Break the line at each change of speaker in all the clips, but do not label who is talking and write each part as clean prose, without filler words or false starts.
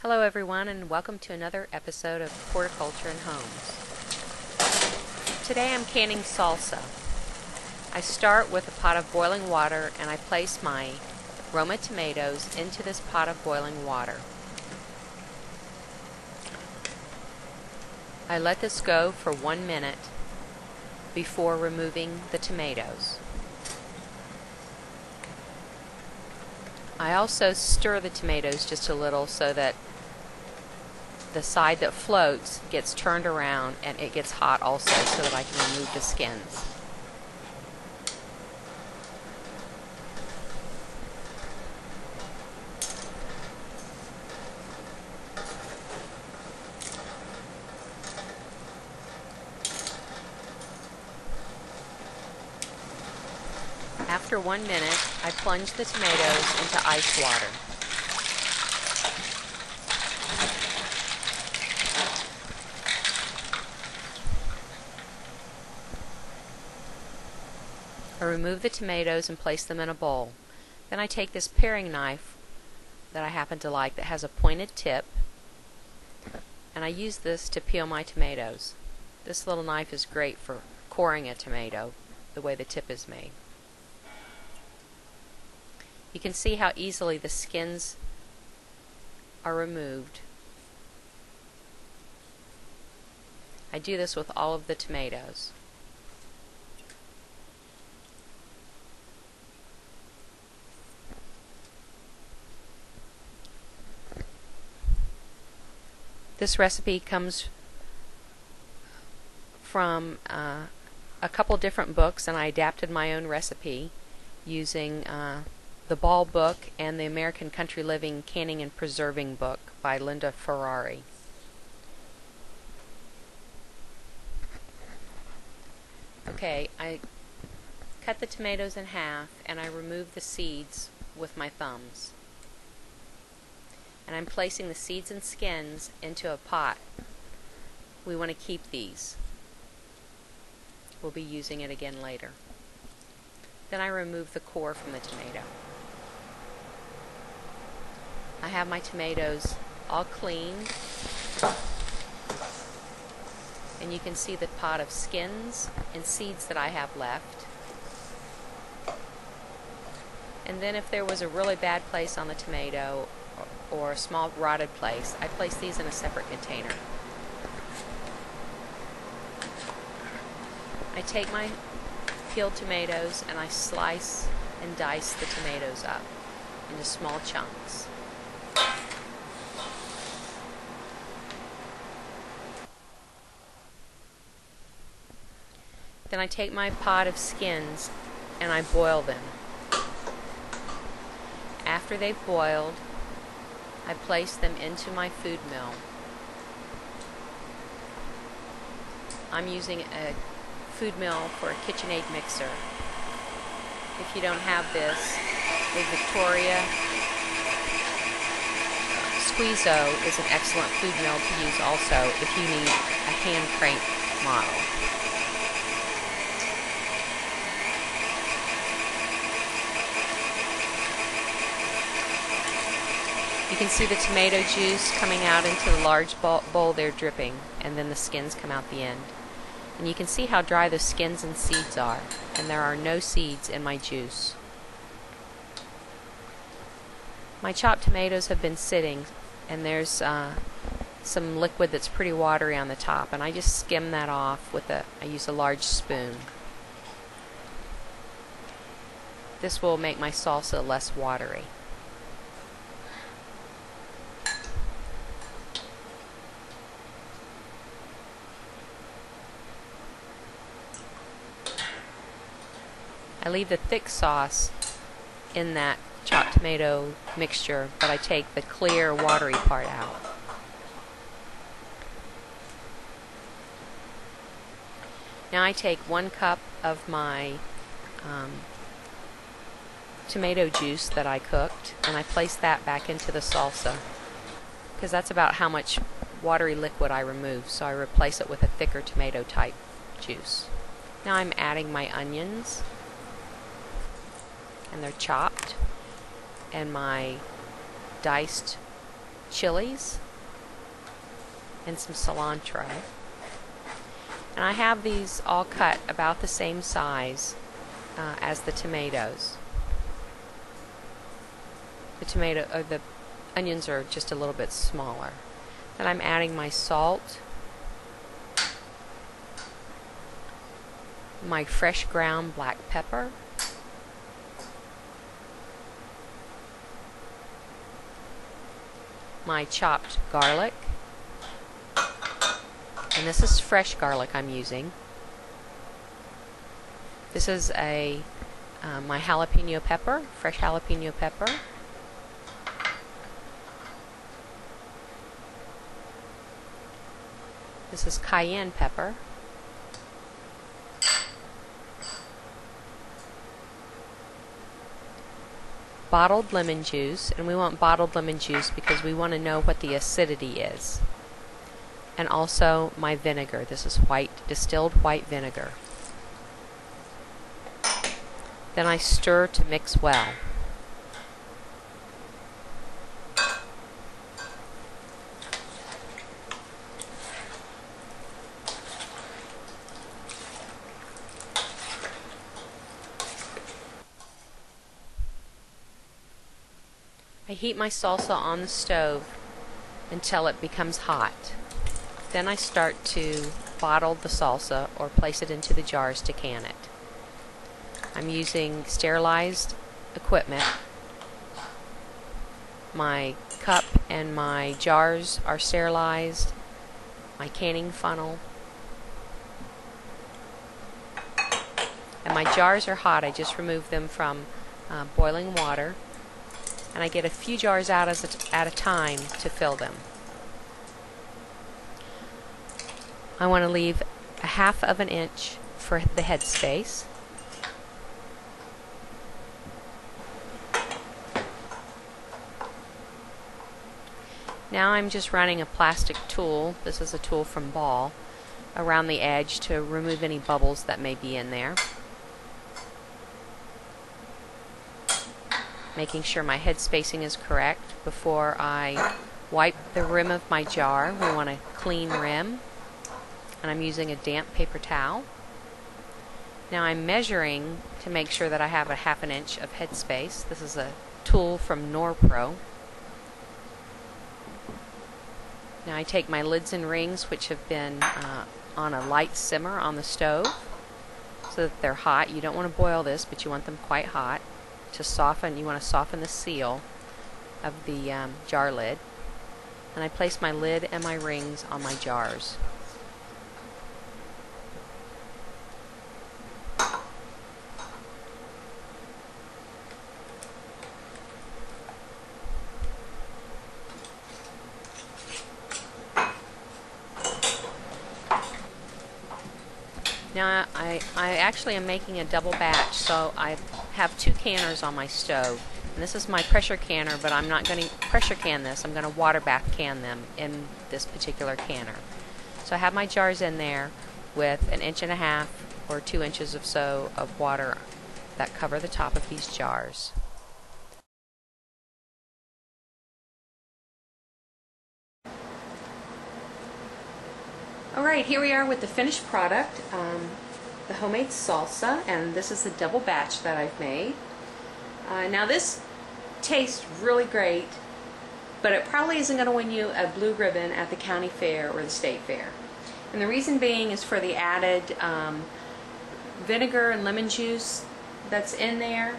Hello everyone, and welcome to another episode of Horticulture and Homes. Today I'm canning salsa. I start with a pot of boiling water and I place my Roma tomatoes into this pot of boiling water. I let this go for 1 minute before removing the tomatoes. I also stir the tomatoes just a little so that the side that floats gets turned around and it gets hot also, so that I can remove the skins. After 1 minute, I plunge the tomatoes into ice water. I remove the tomatoes and place them in a bowl. Then I take this paring knife that I happen to like that has a pointed tip, and I use this to peel my tomatoes. This little knife is great for coring a tomato, the way the tip is made. You can see how easily the skins are removed. I do this with all of the tomatoes. This recipe comes from a couple different books, and I adapted my own recipe using the Ball book and the American Country Living Canning and Preserving book by Linda Ferrari. Okay, I cut the tomatoes in half and I remove the seeds with my thumbs. And I'm placing the seeds and skins into a pot. We want to keep these. We'll be using it again later. Then I remove the core from the tomato. I have my tomatoes all cleaned, and you can see the pot of skins and seeds that I have left. And then if there was a really bad place on the tomato or a small rotted place, I place these in a separate container. I take my peeled tomatoes and I slice and dice the tomatoes up into small chunks. Then I take my pot of skins and I boil them. After they've boiled, I place them into my food mill. I'm using a food mill for a KitchenAid mixer. If you don't have this, the Victoria Squeezo is an excellent food mill to use also if you need a hand crank model. You can see the tomato juice coming out into the large bowl there dripping, and then the skins come out the end. And you can see how dry the skins and seeds are, and there are no seeds in my juice. My chopped tomatoes have been sitting, and there's some liquid that's pretty watery on the top, and I just skim that off with I use a large spoon. This will make my salsa less watery. I leave the thick sauce in that chopped tomato mixture, but I take the clear, watery part out. Now I take 1 cup of my tomato juice that I cooked, and I place that back into the salsa, because that's about how much watery liquid I remove, so I replace it with a thicker tomato type juice. Now I'm adding my onions, and they're chopped, and my diced chilies and some cilantro. And I have these all cut about the same size as the tomatoes. The onions are just a little bit smaller. Then I'm adding my salt, my fresh ground black pepper, my chopped garlic, and this is fresh garlic I'm using. This is my jalapeno pepper, fresh jalapeno pepper. This is cayenne pepper. Bottled lemon juice, and we want bottled lemon juice because we want to know what the acidity is. And also my vinegar. This is distilled white vinegar. Then I stir to mix well. I heat my salsa on the stove until it becomes hot. Then I start to bottle the salsa or place it into the jars to can it. I'm using sterilized equipment. My cup and my jars are sterilized. My canning funnel. And my jars are hot. I just remove them from boiling water. And I get a few jars out at a time to fill them. I want to leave a 1/2 of an inch for the head space. Now I'm just running a plastic tool, this is a tool from Ball, around the edge to remove any bubbles that may be in there. Making sure my head spacing is correct before I wipe the rim of my jar. We want a clean rim, and I'm using a damp paper towel. Now I'm measuring to make sure that I have a 1/2 an inch of head space. This is a tool from Norpro. Now I take my lids and rings, which have been on a light simmer on the stove so that they're hot. You don't want to boil this, but you want them quite hot. To soften, you want to soften the seal of the jar lid. And I place my lid and my rings on my jars. Now I actually am making a double batch, so I have 2 canners on my stove. And this is my pressure canner, but I'm not going to pressure can this. I'm going to water bath can them in this particular canner. So I have my jars in there with 1.5 inches or 2 inches or so of water that cover the top of these jars. Alright, here we are with the finished product, the homemade salsa, and this is the double batch that I've made. Now this tastes really great, but it probably isn't going to win you a blue ribbon at the county fair or the state fair. And the reason being is for the added vinegar and lemon juice that's in there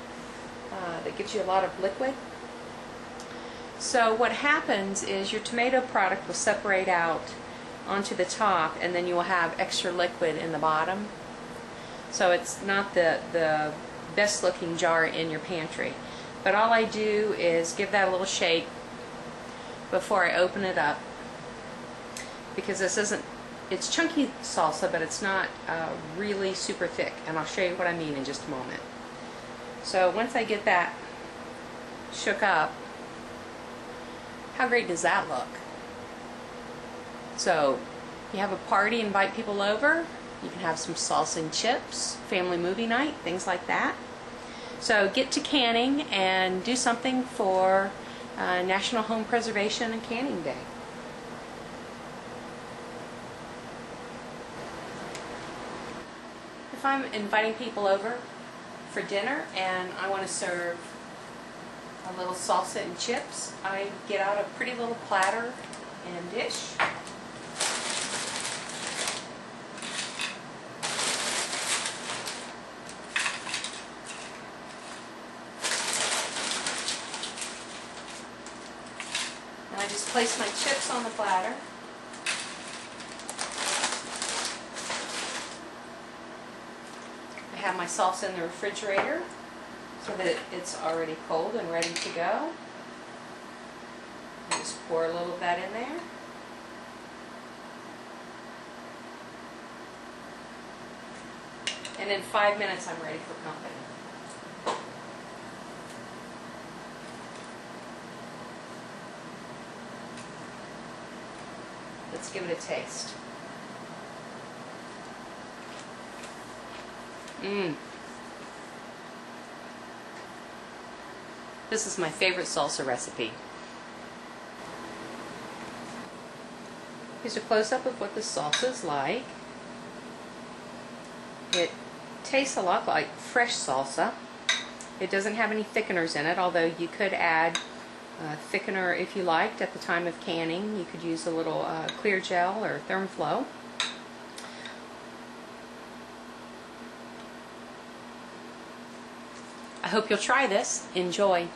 that gives you a lot of liquid. So what happens is your tomato product will separate out onto the top, and then you will have extra liquid in the bottom. So it's not the best looking jar in your pantry. But all I do is give that a little shake before I open it up, because this isn't, it's chunky salsa, but it's not really super thick, and I'll show you what I mean in just a moment. So once I get that shook up, how great does that look? So you have a party, invite people over, you can have some salsa and chips, family movie night, things like that. So get to canning and do something for National Home Preservation and Canning Day. If I'm inviting people over for dinner and I want to serve a little salsa and chips, I get out a pretty little platter and dish. And I just place my chips on the platter. I have my salsa in the refrigerator so that it's already cold and ready to go. I just pour a little of that in there. And in 5 minutes I'm ready for company. Let's give it a taste. This is my favorite salsa recipe. Here's a close-up of what the salsa is like. It tastes a lot like fresh salsa. It doesn't have any thickeners in it, although you could add thickener if you liked at the time of canning. You could use a little clear gel or therm flow. I hope you'll try this. Enjoy.